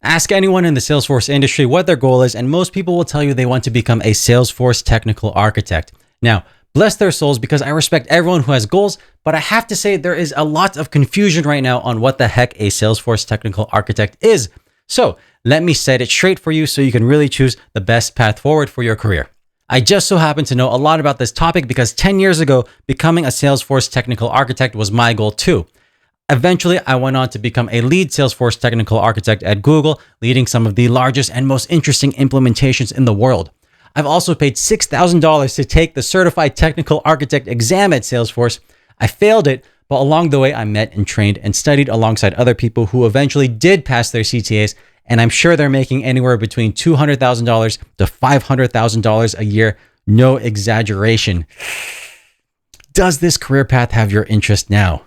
Ask anyone in the Salesforce industry what their goal is, and most people will tell you they want to become a Salesforce Technical Architect. Now, bless their souls, because I respect everyone who has goals, but I have to say there is a lot of confusion right now on what the heck a Salesforce Technical Architect is. So let me set it straight for you so you can really choose the best path forward for your career. I just so happen to know a lot about this topic because 10 years ago, becoming a Salesforce Technical Architect was my goal too. Eventually, I went on to become a lead Salesforce Technical Architect at Google, leading some of the largest and most interesting implementations in the world. I've also paid $6,000 to take the Certified Technical Architect exam at Salesforce. I failed it, but along the way, I met and trained and studied alongside other people who eventually did pass their CTAs, and I'm sure they're making anywhere between $200,000 to $500,000 a year. No exaggeration. Does this career path have your interest now?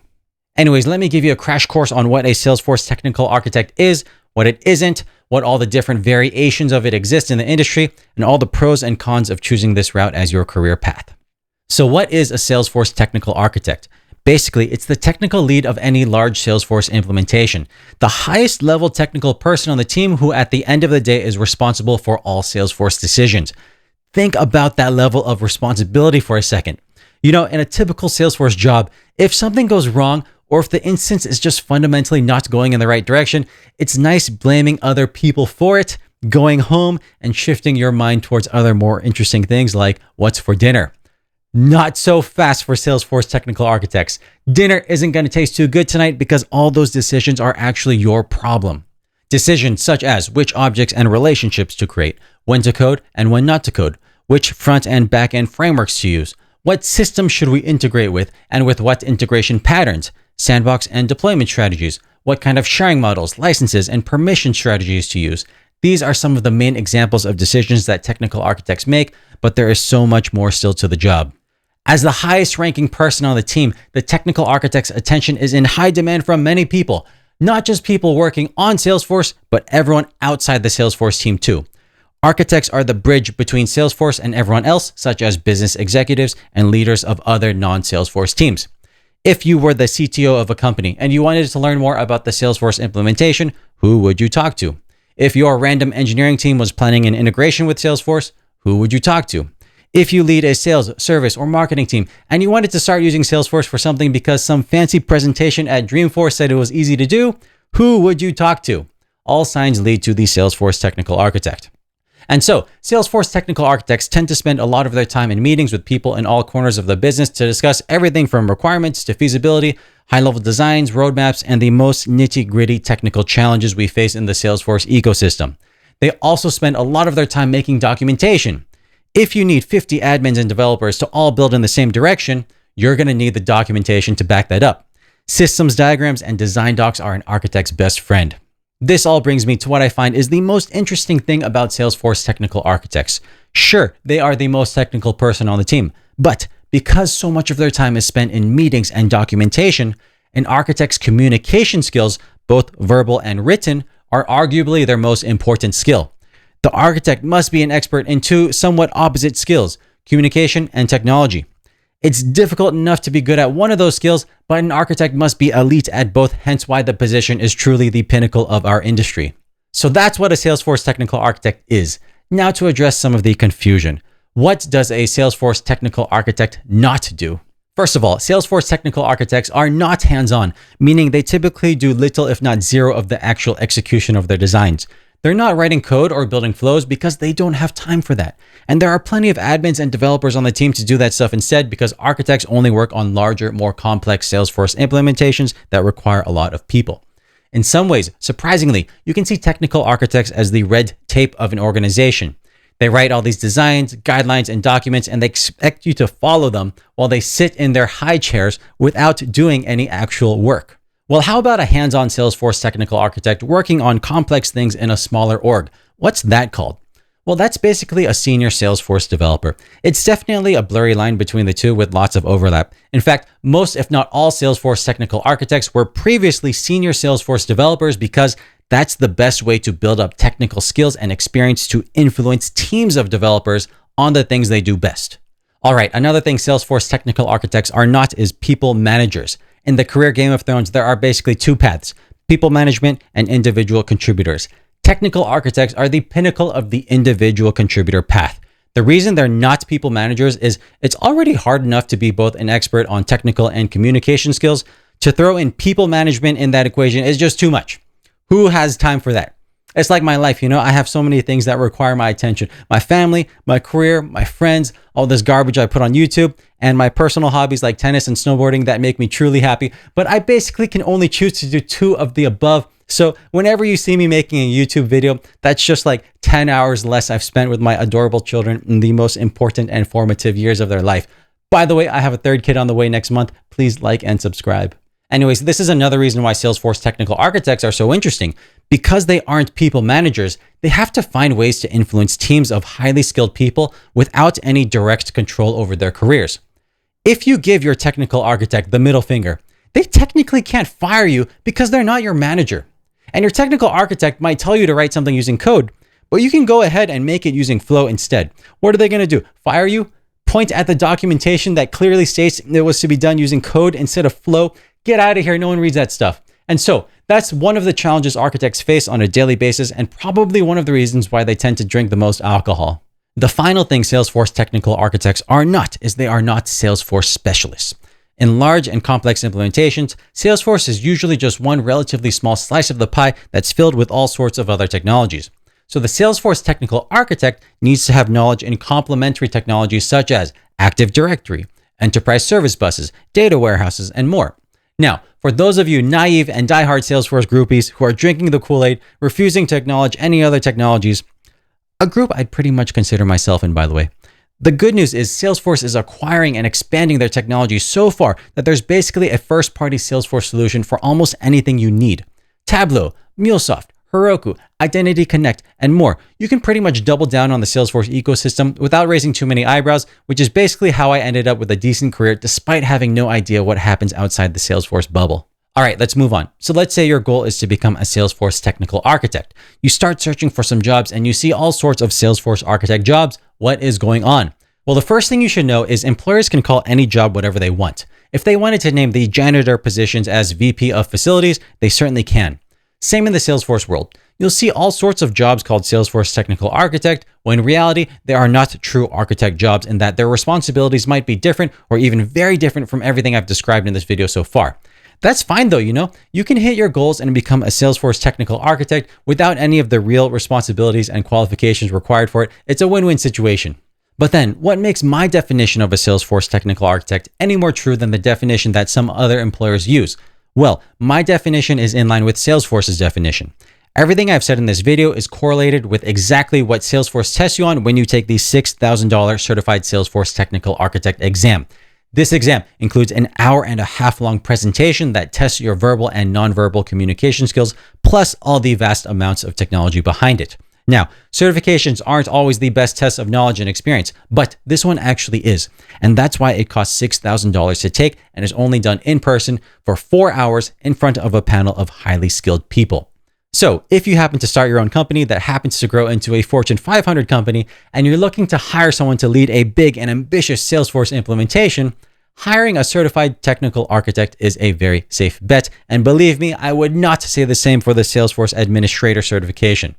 Anyways, let me give you a crash course on what a Salesforce Technical Architect is, what it isn't, what all the different variations of it exist in the industry, and all the pros and cons of choosing this route as your career path. So what is a Salesforce Technical Architect? Basically, it's the technical lead of any large Salesforce implementation, the highest level technical person on the team who at the end of the day is responsible for all Salesforce decisions. Think about that level of responsibility for a second. You know, in a typical Salesforce job, if something goes wrong, or if the instance is just fundamentally not going in the right direction, it's nice blaming other people for it, going home and shifting your mind towards other more interesting things like what's for dinner. Not so fast for Salesforce Technical Architects. Dinner isn't going to taste too good tonight because all those decisions are actually your problem. Decisions such as which objects and relationships to create, when to code and when not to code, which front and back end frameworks to use, what systems should we integrate with and with what integration patterns, sandbox and deployment strategies, what kind of sharing models, licenses, and permission strategies to use. These are some of the main examples of decisions that technical architects make, but there is so much more still to the job. As the highest ranking person on the team, the technical architect's attention is in high demand from many people, not just people working on Salesforce, but everyone outside the Salesforce team too. Architects are the bridge between Salesforce and everyone else, such as business executives and leaders of other non-Salesforce teams. If you were the CTO of a company and you wanted to learn more about the Salesforce implementation, who would you talk to? If your random engineering team was planning an integration with Salesforce, who would you talk to? If you lead a sales, service, or marketing team and you wanted to start using Salesforce for something because some fancy presentation at Dreamforce said it was easy to do, who would you talk to? All signs lead to the Salesforce Technical Architect. And so, Salesforce Technical Architects tend to spend a lot of their time in meetings with people in all corners of the business to discuss everything from requirements to feasibility, high-level designs, roadmaps, and the most nitty-gritty technical challenges we face in the Salesforce ecosystem. They also spend a lot of their time making documentation. If you need 50 admins and developers to all build in the same direction, you're going to need the documentation to back that up. Systems diagrams and design docs are an architect's best friend. This all brings me to what I find is the most interesting thing about Salesforce Technical Architects. Sure, they are the most technical person on the team, but because so much of their time is spent in meetings and documentation, an architect's communication skills, both verbal and written, are arguably their most important skill. The architect must be an expert in two somewhat opposite skills, communication and technology. It's difficult enough to be good at one of those skills, but an architect must be elite at both, hence why the position is truly the pinnacle of our industry. So that's what a Salesforce Technical Architect is. Now to address some of the confusion. What does a Salesforce Technical Architect not do? First of all, Salesforce Technical Architects are not hands-on, meaning they typically do little if not zero of the actual execution of their designs. They're not writing code or building flows because they don't have time for that. And there are plenty of admins and developers on the team to do that stuff instead because architects only work on larger, more complex Salesforce implementations that require a lot of people. In some ways, surprisingly, you can see technical architects as the red tape of an organization. They write all these designs, guidelines, and documents, and they expect you to follow them while they sit in their high chairs without doing any actual work. Well, how about a hands-on Salesforce Technical Architect working on complex things in a smaller org? What's that called? Well, that's basically a senior Salesforce developer. It's definitely a blurry line between the two with lots of overlap. In fact, most, if not all, Salesforce Technical Architects were previously senior Salesforce developers because that's the best way to build up technical skills and experience to influence teams of developers on the things they do best. All right, another thing Salesforce Technical Architects are not is people managers. In the career Game of Thrones, there are basically two paths, people management and individual contributors. Technical architects are the pinnacle of the individual contributor path. The reason they're not people managers is it's already hard enough to be both an expert on technical and communication skills. To throw in people management in that equation is just too much. Who has time for that? It's like my life, I have so many things that require my attention. My family, my career, my friends, all this garbage I put on YouTube, and my personal hobbies like tennis and snowboarding that make me truly happy. But I basically can only choose to do 2 of the above. So whenever you see me making a YouTube video, that's just like 10 hours less I've spent with my adorable children in the most important and formative years of their life. By the way, I have a 3rd kid on the way next month. Please like and subscribe. Anyways, this is another reason why Salesforce technical architects are so interesting. Because they aren't people managers, they have to find ways to influence teams of highly skilled people without any direct control over their careers. If you give your technical architect the middle finger, they technically can't fire you because they're not your manager. And your technical architect might tell you to write something using code, but you can go ahead and make it using Flow instead. What are they going to do? Fire you? Point at the documentation that clearly states it was to be done using code instead of Flow? Get out of here. No one reads that stuff. And so that's one of the challenges architects face on a daily basis, and probably one of the reasons why they tend to drink the most alcohol. The final thing Salesforce technical architects are not is they are not Salesforce specialists. In large and complex implementations, Salesforce is usually just one relatively small slice of the pie that's filled with all sorts of other technologies. So the Salesforce technical architect needs to have knowledge in complementary technologies such as Active Directory, enterprise service buses, data warehouses, and more. Now, for those of you naive and diehard Salesforce groupies who are drinking the Kool-Aid, refusing to acknowledge any other technologies, a group I'd pretty much consider myself in, by the way. The good news is Salesforce is acquiring and expanding their technology so far that there's basically a first-party Salesforce solution for almost anything you need. Tableau, MuleSoft, Heroku, Identity Connect, and more. You can pretty much double down on the Salesforce ecosystem without raising too many eyebrows, which is basically how I ended up with a decent career despite having no idea what happens outside the Salesforce bubble. All right, let's move on. So let's say your goal is to become a Salesforce technical architect. You start searching for some jobs and you see all sorts of Salesforce architect jobs. What is going on? Well, the first thing you should know is employers can call any job whatever they want. If they wanted to name the janitor positions as VP of Facilities, they certainly can. Same in the Salesforce world. You'll see all sorts of jobs called Salesforce Technical Architect, when in reality, they are not true architect jobs in that their responsibilities might be different or even very different from everything I've described in this video so far. That's fine though, you can hit your goals and become a Salesforce Technical Architect without any of the real responsibilities and qualifications required for it. It's a win-win situation. But then, what makes my definition of a Salesforce Technical Architect any more true than the definition that some other employers use? Well, my definition is in line with Salesforce's definition. Everything I've said in this video is correlated with exactly what Salesforce tests you on when you take the $6,000 Certified Salesforce Technical Architect exam. This exam includes an hour-and-a-half long presentation that tests your verbal and nonverbal communication skills, plus all the vast amounts of technology behind it. Now, certifications aren't always the best tests of knowledge and experience, but this one actually is. And that's why it costs $6,000 to take and is only done in person for 4 hours in front of a panel of highly skilled people. So if you happen to start your own company that happens to grow into a Fortune 500 company and you're looking to hire someone to lead a big and ambitious Salesforce implementation, hiring a certified technical architect is a very safe bet. And believe me, I would not say the same for the Salesforce Administrator certification.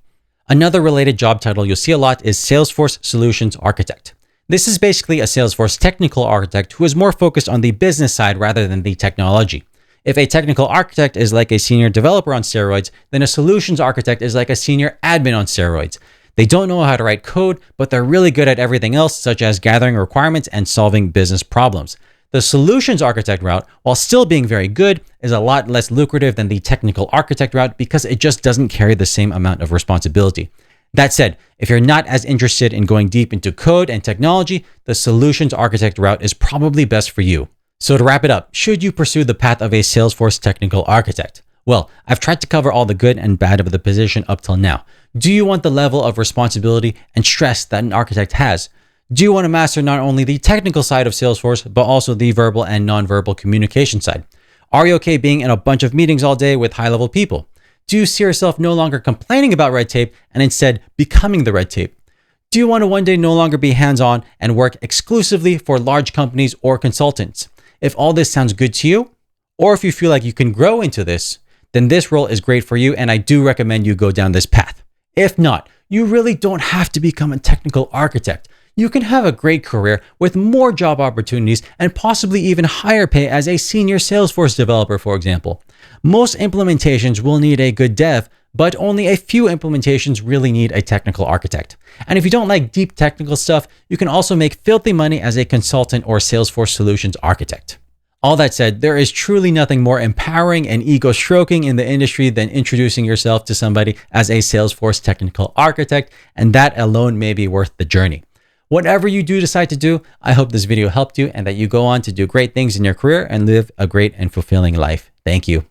Another related job title you'll see a lot is Salesforce Solutions Architect. This is basically a Salesforce technical architect who is more focused on the business side rather than the technology. If a technical architect is like a senior developer on steroids, then a solutions architect is like a senior admin on steroids. They don't know how to write code, but they're really good at everything else, such as gathering requirements and solving business problems. The solutions architect route, while still being very good, is a lot less lucrative than the technical architect route because it just doesn't carry the same amount of responsibility. That said, if you're not as interested in going deep into code and technology, the solutions architect route is probably best for you. So to wrap it up, should you pursue the path of a Salesforce technical architect? Well, I've tried to cover all the good and bad of the position up till now. Do you want the level of responsibility and stress that an architect has? Do you want to master not only the technical side of Salesforce, but also the verbal and nonverbal communication side? Are you okay being in a bunch of meetings all day with high-level people? Do you see yourself no longer complaining about red tape and instead becoming the red tape? Do you want to one day no longer be hands-on and work exclusively for large companies or consultants? If all this sounds good to you, or if you feel like you can grow into this, then this role is great for you and I do recommend you go down this path. If not, you really don't have to become a technical architect. You can have a great career with more job opportunities and possibly even higher pay as a senior Salesforce developer, for example. Most implementations will need a good dev, but only a few implementations really need a technical architect. And if you don't like deep technical stuff, you can also make filthy money as a consultant or Salesforce solutions architect. All that said, there is truly nothing more empowering and ego stroking in the industry than introducing yourself to somebody as a Salesforce technical architect, and that alone may be worth the journey. Whatever you do decide to do, I hope this video helped you and that you go on to do great things in your career and live a great and fulfilling life. Thank you.